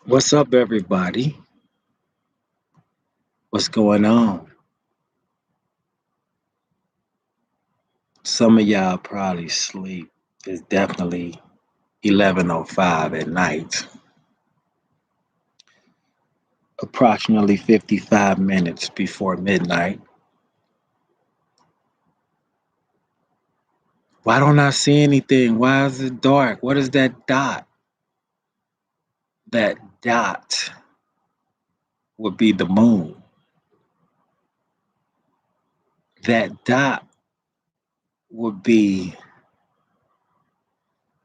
What's up, everybody? What's going on? Some of y'all probably sleep. It's definitely 11:05 at night, approximately 55 minutes before midnight. Why don't I see anything? Why is it dark? What is that dot? That dot would be the moon. That dot would be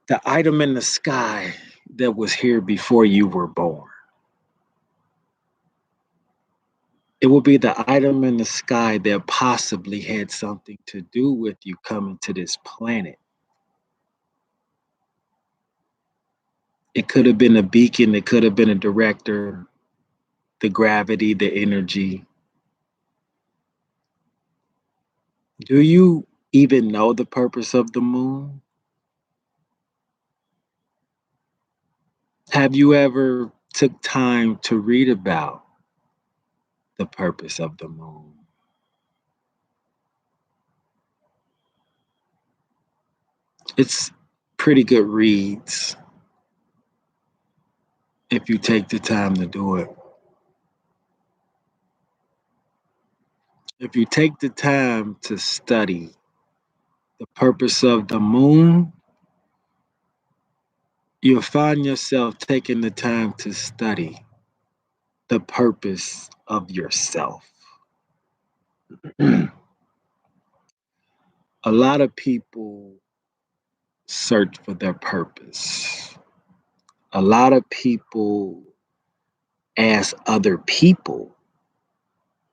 the item in the sky that was here before you were born. It will be the item in the sky that possibly had something to do with you coming to this planet. It could have been a beacon, it could have been a director, the gravity, the energy. Do you even know the purpose of the moon? Have you ever took time to read about the purpose of the moon? It's pretty good reads if you take the time to do it. If you take the time to study the purpose of the moon, you'll find yourself taking the time to study the purpose of yourself. A lot of people search for their purpose. A lot of people ask other people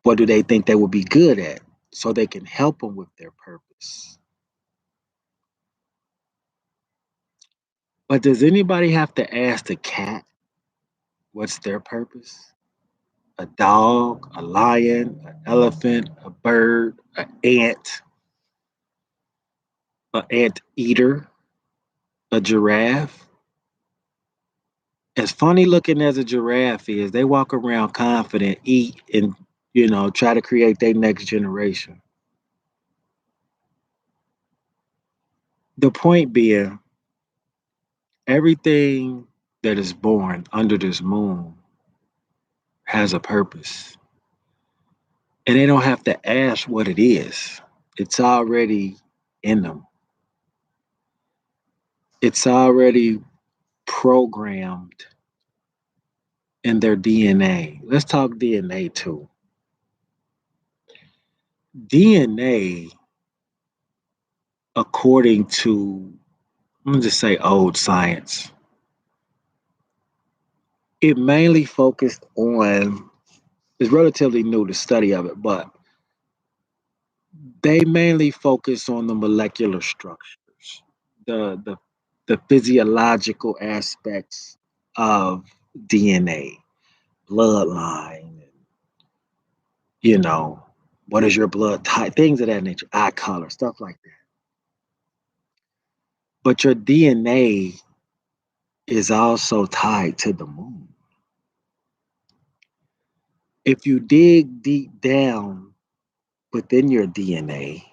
what do they think they will be good at so they can help them with their purpose. But does anybody have to ask the cat what's their purpose? A dog, a lion, an elephant, a bird, an ant eater, a giraffe. As funny looking as a giraffe is, they walk around confident, eat, and try to create their next generation. The point being, everything that is born under this moon has a purpose. And they don't have to ask what it is. It's already in them. It's already programmed in their DNA. Let's talk DNA too. DNA, according to, I'm gonna just say old science, it mainly focused on, it's relatively new, the study of it, but they mainly focus on the molecular structures, the the the physiological aspects of DNA, bloodline, you know, what is your blood type, things of that nature, eye color, stuff like that. But your DNA is also tied to the moon. If you dig deep down within your DNA,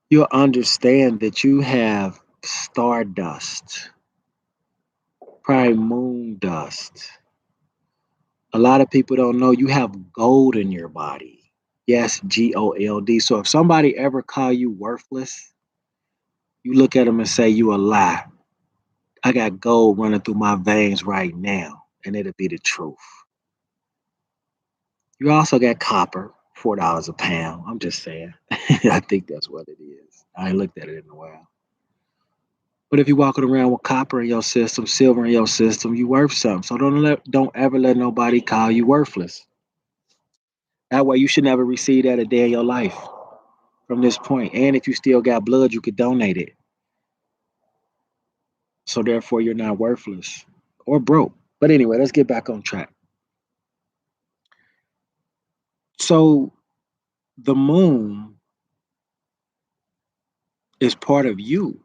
you'll understand that you have stardust, probably moon dust. A lot of people don't know you have gold in your body. Yes, GOLD. So if somebody ever call you worthless, you look at them and say you a lie. I got gold running through my veins right now, and it'll be the truth. You also got copper, $4 a pound. I'm just saying. I think that's what it is. I ain't looked at it in a while. But if you're walking around with copper in your system, silver in your system, you worth something. So don't ever let nobody call you worthless. That way you should never receive that a day in your life from this point. And if you still got blood, you could donate it. So therefore you're not worthless or broke. But anyway, let's get back on track. So the moon is part of you.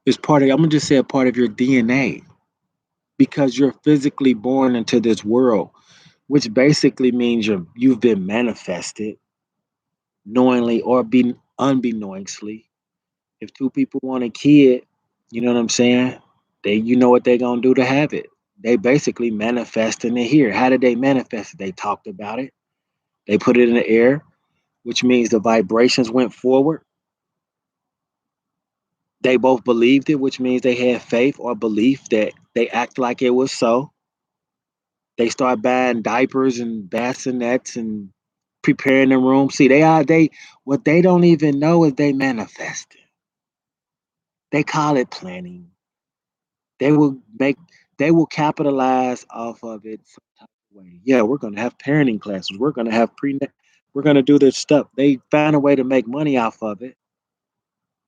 It's part of, I'm gonna just say a part of your DNA. because you're physically born into this world, which basically means you've been manifested knowingly or be unbeknownstly. If two people want a kid, you know what I'm saying? They you know what they're gonna do to have it. They basically manifesting it here. How did they manifest it? They talked about it. They put it in the air, which means the vibrations went forward. They both believed it, which means they had faith or belief that they act like it was so. They start buying diapers and bassinets and preparing the room. See, they what they don't even know is they manifested. They call it planning. They will make they will capitalize off of it some type of way. Yeah, we're gonna have parenting classes. We're gonna have we're gonna do this stuff. They find a way to make money off of it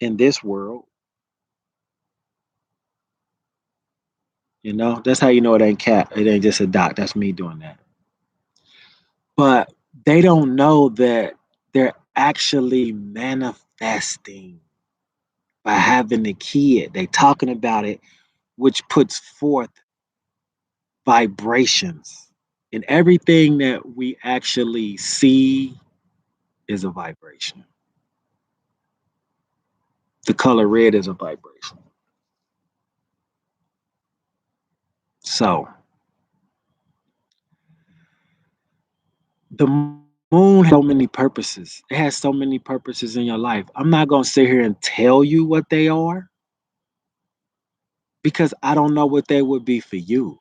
in this world. You know, that's how you know it ain't cat. It ain't just a doc. That's me doing that. But they don't know that they're actually manifesting by having the kid. They talking about it, which puts forth vibrations. And everything that we actually see is a vibration. The color red is a vibration. So the moon has so many purposes. It has so many purposes in your life. I'm not going to sit here and tell you what they are because I don't know what they would be for you.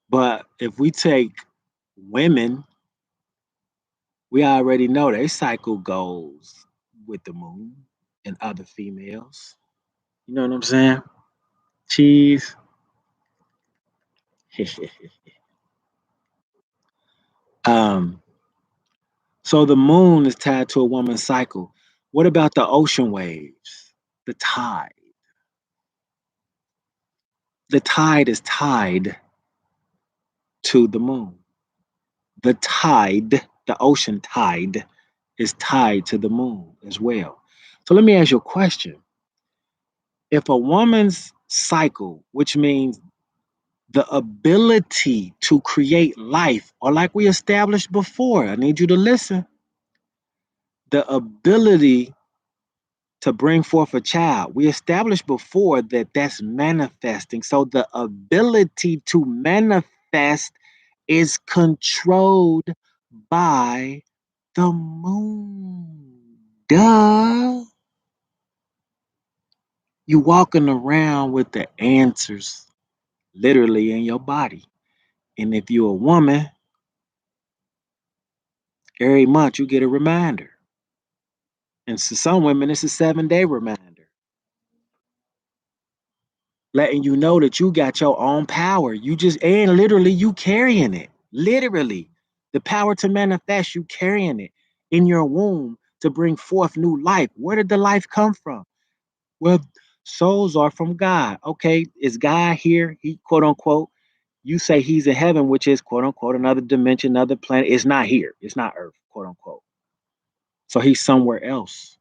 But if we take women, we already know their cycle goes with the moon and other females. You know what I'm saying? Cheese. um, so the moon is tied to a woman's cycle. What about the ocean waves? The tide. The tide is tied to the moon. The tide, the ocean tide, is tied to the moon as well. So let me ask you a question. If a woman's cycle, which means the ability to create life, or like we established before, I need you to listen, the ability to bring forth a child. We established before that that's manifesting. So the ability to manifest is controlled by the moon. Duh. You walking around with the answers literally in your body. And if you're a woman, every month you get a reminder. And to some women, it's a 7-day reminder, letting you know that you got your own power. You just, and literally, you carrying it. Literally, the power to manifest, you carrying it in your womb to bring forth new life. Where did the life come from? Well, souls are from God. Okay, is God here? He, quote unquote, you say he's in heaven, which is, quote unquote, another dimension, another planet. It's not here. It's not Earth, quote unquote. So he's somewhere else,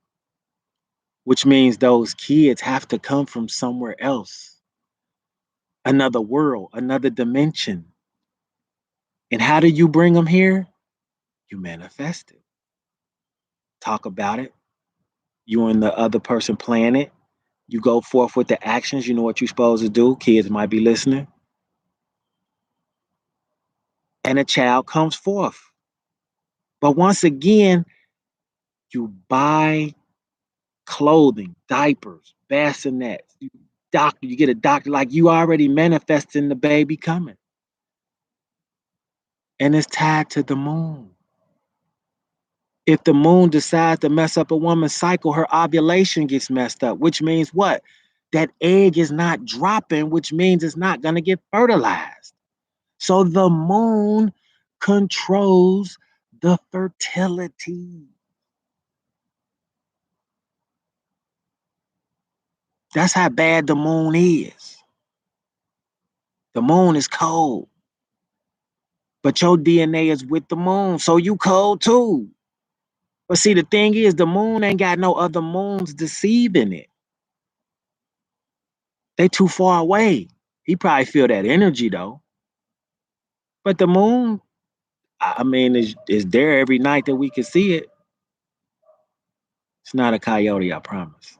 which means those kids have to come from somewhere else, another world, another dimension. And how do you bring them here? You manifest it. Talk about it. You and the other person plan it. You go forth with the actions. You know what you're supposed to do. Kids might be listening. And a child comes forth. But once again, you buy clothing, diapers, bassinets. You get a doctor, like you already manifesting the baby coming. And it's tied to the moon. If the moon decides to mess up a woman's cycle, her ovulation gets messed up, which means what? That egg is not dropping, which means it's not going to get fertilized. So the moon controls the fertility. That's how bad the moon is. The moon is cold, but your DNA is with the moon, so you cold too. But see, the thing is, the moon ain't got no other moons deceiving it. They too far away. He probably feel that energy though. But the moon, I mean, is there every night that we can see it. It's not a coyote, I promise.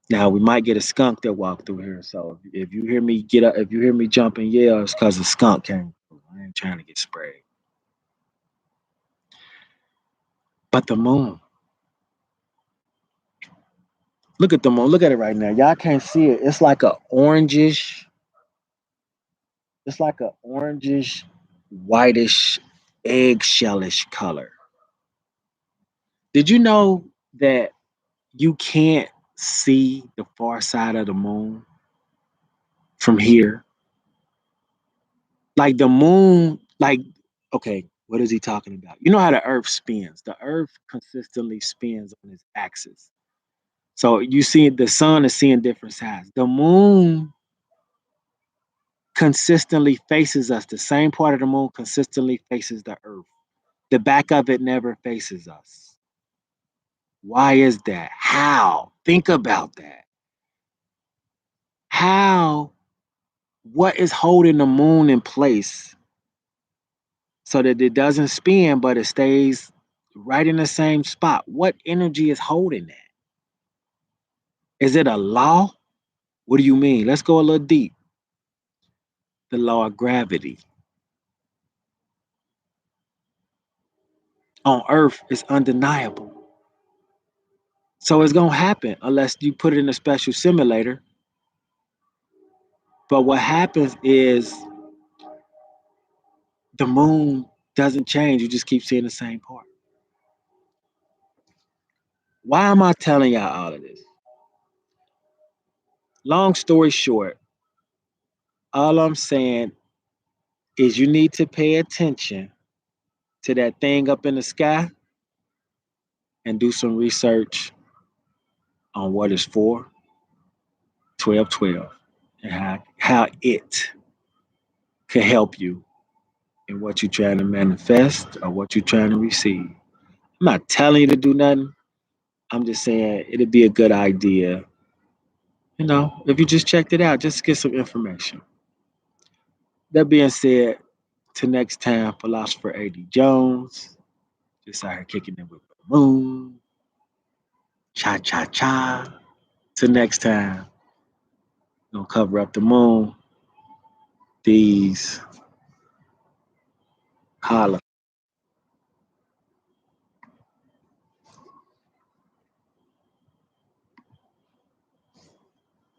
Now we might get a skunk that walk through here. So if you hear me get up, if you hear me jump and yell, it's because a skunk came through. I ain't trying to get sprayed. But the moon, look at the moon. Look at it right now. Y'all can't see it. It's like a orangish. It's like a orangish, whitish, eggshellish color. Did you know that you can't see the far side of the moon from here? Like the moon, like, okay, what is he talking about? You know how the earth spins? The earth consistently spins on its axis. So you see the sun is seeing different sides. The moon consistently faces us. The same part of the moon consistently faces the earth. The back of it never faces us. Why is that? How? Think about that. How? What is holding the moon in place so that it doesn't spin, but it stays right in the same spot? What energy is holding that? Is it a law? What do you mean? Let's go a little deep. The law of gravity. On Earth is undeniable. So it's going to happen unless you put it in a special simulator. But what happens is the moon doesn't change. You just keep seeing the same part. Why am I telling y'all all of this? Long story short, all I'm saying is you need to pay attention to that thing up in the sky and do some research on what it's for, 1212, and how it can help you in what you're trying to manifest or what you're trying to receive. I'm not telling you to do nothing. I'm just saying it'd be a good idea, if you just checked it out, just to get some information. That being said, till next time, Philosopher A.D. Jones, just out here kicking it with the moon. Cha cha cha. Till next time, gonna cover up the moon. These holla.